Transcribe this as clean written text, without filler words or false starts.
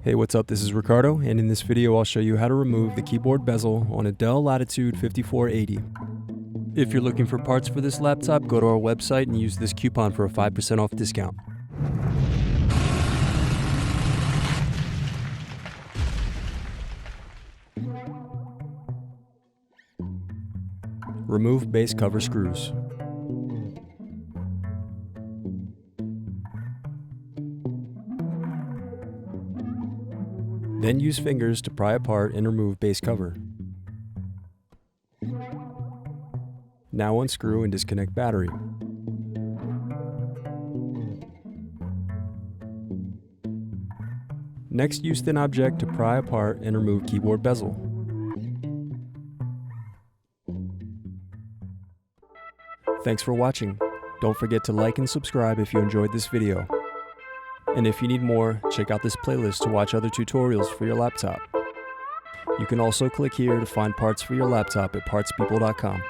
Hey, what's up? This is Ricardo, and in this video I'll show you how to remove the keyboard bezel on a Dell Latitude 5480. If you're looking for parts for this laptop, go to our website and use this coupon for a 5% off discount. Remove base cover screws. Then use fingers to pry apart and remove base cover. Now unscrew and disconnect battery. Next, use thin object to pry apart and remove keyboard bezel. Thanks for watching. Don't forget to like and subscribe if you enjoyed this video. And if you need more, check out this playlist to watch other tutorials for your laptop. You can also click here to find parts for your laptop at partspeople.com.